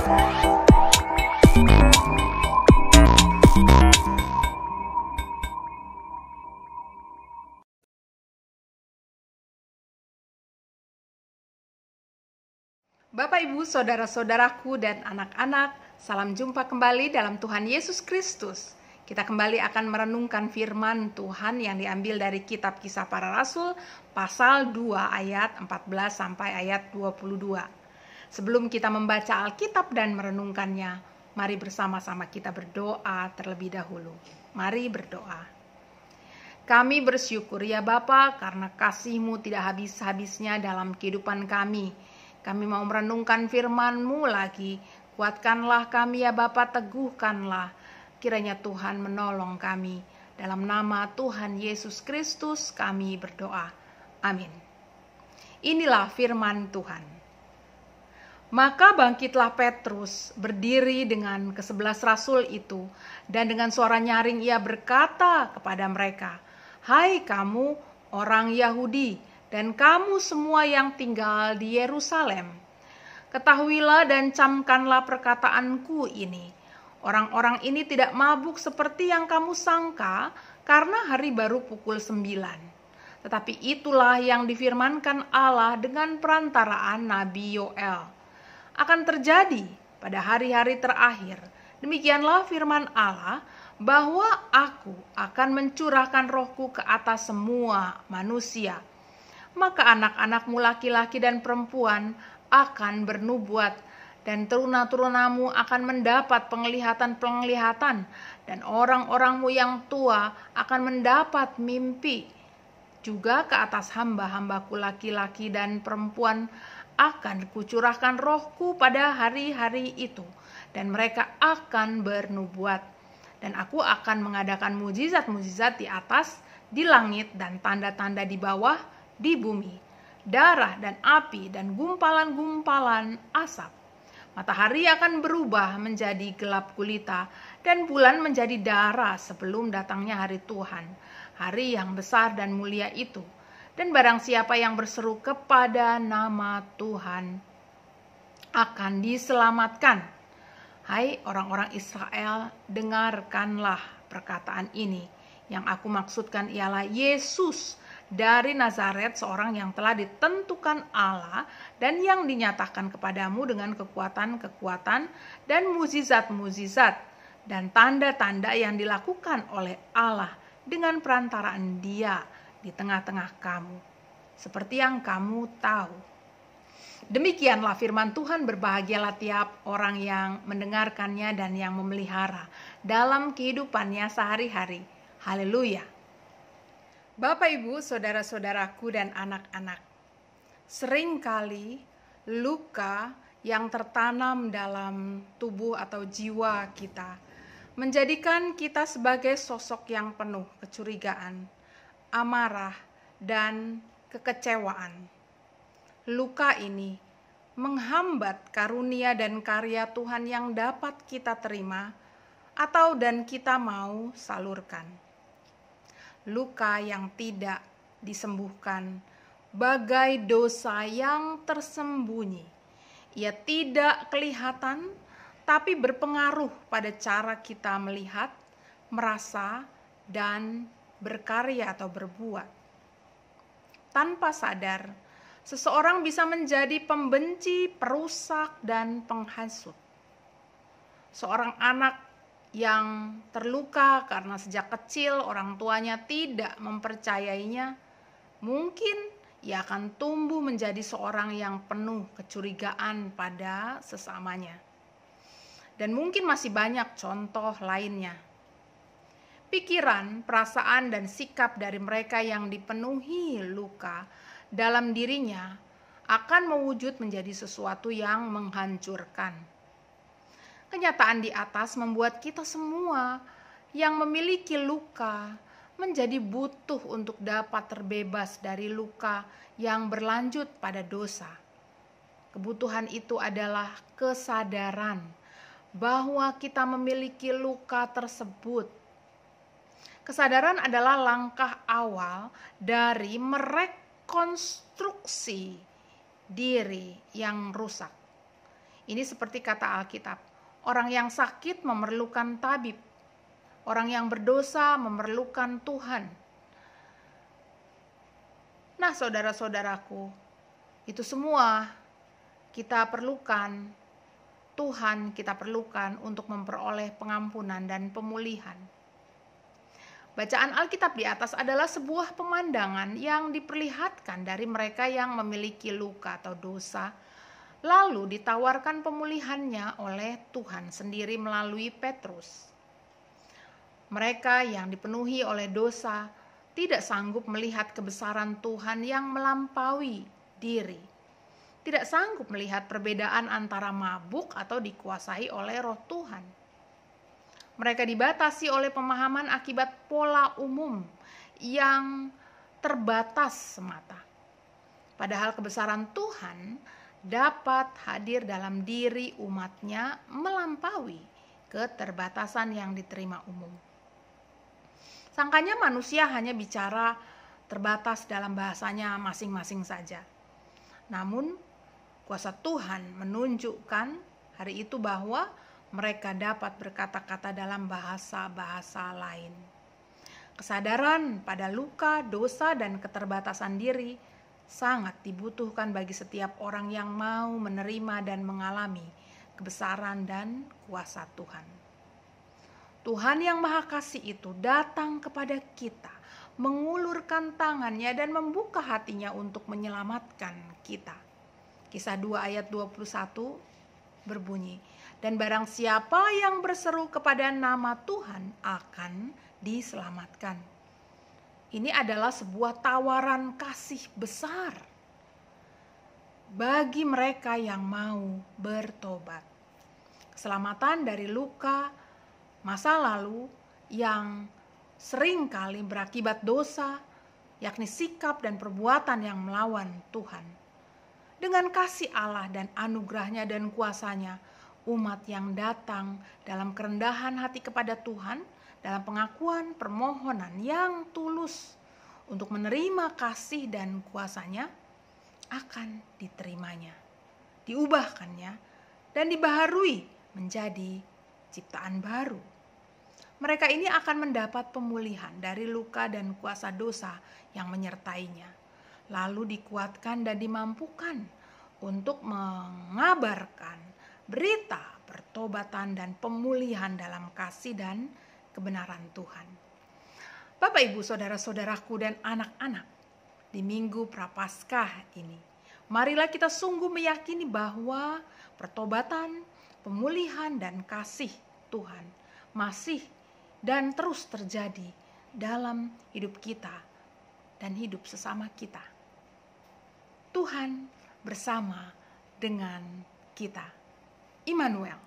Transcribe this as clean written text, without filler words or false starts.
Bapak, Ibu, saudara-saudaraku, dan anak-anak, salam jumpa kembali dalam Tuhan Yesus Kristus. Kita kembali akan merenungkan firman Tuhan yang diambil dari kitab Kisah Para Rasul, pasal 2 ayat 14 sampai ayat 22. Sebelum kita membaca Alkitab dan merenungkannya, mari bersama-sama kita berdoa terlebih dahulu. Mari berdoa. Kami bersyukur ya Bapa, karena kasih-Mu tidak habis-habisnya dalam kehidupan kami. Kami mau merenungkan firman-Mu lagi. Kuatkanlah kami ya Bapa, teguhkanlah. Kiranya Tuhan menolong kami. Dalam nama Tuhan Yesus Kristus kami berdoa. Amin. Inilah firman Tuhan. Maka bangkitlah Petrus, berdiri dengan ke-11 rasul itu, dan dengan suara nyaring ia berkata kepada mereka, "Hai kamu orang Yahudi, dan kamu semua yang tinggal di Yerusalem, ketahuilah dan camkanlah perkataanku ini. Orang-orang ini tidak mabuk seperti yang kamu sangka, karena hari baru pukul 9. Tetapi itulah yang difirmankan Allah dengan perantaraan Nabi Yoel. Akan terjadi pada hari-hari terakhir, demikianlah firman Allah, bahwa aku akan mencurahkan rohku ke atas semua manusia. Maka anak-anakmu laki-laki dan perempuan akan bernubuat, dan teruna-turunamu akan mendapat penglihatan-penglihatan, dan orang-orangmu yang tua akan mendapat mimpi. Juga ke atas hamba-hambaku laki-laki dan perempuan akan kucurahkan rohku pada hari-hari itu, dan mereka akan bernubuat. Dan aku akan mengadakan mujizat-mujizat di atas, di langit, dan tanda-tanda di bawah, di bumi, darah dan api dan gumpalan-gumpalan asap. Matahari akan berubah menjadi gelap gulita, dan bulan menjadi darah sebelum datangnya hari Tuhan, hari yang besar dan mulia itu. Dan barang siapa yang berseru kepada nama Tuhan akan diselamatkan. Hai orang-orang Israel, dengarkanlah perkataan ini. Yang aku maksudkan ialah Yesus dari Nazaret, seorang yang telah ditentukan Allah dan yang dinyatakan kepadamu dengan kekuatan-kekuatan dan mukjizat-mukjizat dan tanda-tanda yang dilakukan oleh Allah dengan perantaraan Dia di tengah-tengah kamu, seperti yang kamu tahu. Demikianlah firman Tuhan. Berbahagialah tiap orang yang mendengarkannya dan yang memelihara dalam kehidupannya sehari-hari. Haleluya. Bapak, Ibu, saudara-saudaraku, dan anak-anak, seringkali luka yang tertanam dalam tubuh atau jiwa kita menjadikan kita sebagai sosok yang penuh kecurigaan, amarah, dan kekecewaan. Luka ini menghambat karunia dan karya Tuhan yang dapat kita terima atau dan kita mau salurkan. Luka yang tidak disembuhkan bagai dosa yang tersembunyi. Ia tidak kelihatan, tapi berpengaruh pada cara kita melihat, merasa, dan berkarya atau berbuat. Tanpa sadar, seseorang bisa menjadi pembenci, perusak, dan penghasut. Seorang anak yang terluka karena sejak kecil orang tuanya tidak mempercayainya, mungkin ia akan tumbuh menjadi seorang yang penuh kecurigaan pada sesamanya. Dan mungkin masih banyak contoh lainnya. Pikiran, perasaan, dan sikap dari mereka yang dipenuhi luka dalam dirinya akan mewujud menjadi sesuatu yang menghancurkan. Kenyataan di atas membuat kita semua yang memiliki luka menjadi butuh untuk dapat terbebas dari luka yang berlanjut pada dosa. Kebutuhan itu adalah kesadaran bahwa kita memiliki luka tersebut. Kesadaran adalah langkah awal dari merekonstruksi diri yang rusak. Ini seperti kata Alkitab, orang yang sakit memerlukan tabib, orang yang berdosa memerlukan Tuhan. Nah, saudara-saudaraku, itu semua kita perlukan, Tuhan kita perlukan untuk memperoleh pengampunan dan pemulihan. Bacaan Alkitab di atas adalah sebuah pemandangan yang diperlihatkan dari mereka yang memiliki luka atau dosa, lalu ditawarkan pemulihannya oleh Tuhan sendiri melalui Petrus. Mereka yang dipenuhi oleh dosa tidak sanggup melihat kebesaran Tuhan yang melampaui diri. Tidak sanggup melihat perbedaan antara mabuk atau dikuasai oleh roh Tuhan. Mereka dibatasi oleh pemahaman akibat pola umum yang terbatas semata. Padahal kebesaran Tuhan dapat hadir dalam diri umatnya melampaui keterbatasan yang diterima umum. Sangkanya manusia hanya bicara terbatas dalam bahasanya masing-masing saja. Namun kuasa Tuhan menunjukkan hari itu bahwa mereka dapat berkata-kata dalam bahasa-bahasa lain. Kesadaran pada luka, dosa, dan keterbatasan diri sangat dibutuhkan bagi setiap orang yang mau menerima dan mengalami kebesaran dan kuasa Tuhan. Tuhan yang Maha Kasih itu datang kepada kita, mengulurkan tangannya dan membuka hatinya untuk menyelamatkan kita. Kisah 2 ayat 21 berbunyi, dan barang siapa yang berseru kepada nama Tuhan akan diselamatkan. Ini adalah sebuah tawaran kasih besar bagi mereka yang mau bertobat. Keselamatan dari luka masa lalu yang sering kali berakibat dosa, yakni sikap dan perbuatan yang melawan Tuhan. Dengan kasih Allah dan anugerahnya dan kuasanya, umat yang datang dalam kerendahan hati kepada Tuhan, dalam pengakuan permohonan yang tulus untuk menerima kasih dan kuasanya, akan diterimanya, diubahkannya, dan dibaharui menjadi ciptaan baru. Mereka ini akan mendapat pemulihan dari luka dan kuasa dosa yang menyertainya, lalu dikuatkan dan dimampukan untuk mengabarkan berita pertobatan dan pemulihan dalam kasih dan kebenaran Tuhan. Bapak, Ibu, saudara-saudaraku dan anak-anak, di Minggu Prapaskah ini, marilah kita sungguh meyakini bahwa pertobatan, pemulihan, dan kasih Tuhan masih dan terus terjadi dalam hidup kita dan hidup sesama kita. Tuhan bersama dengan kita. Immanuel.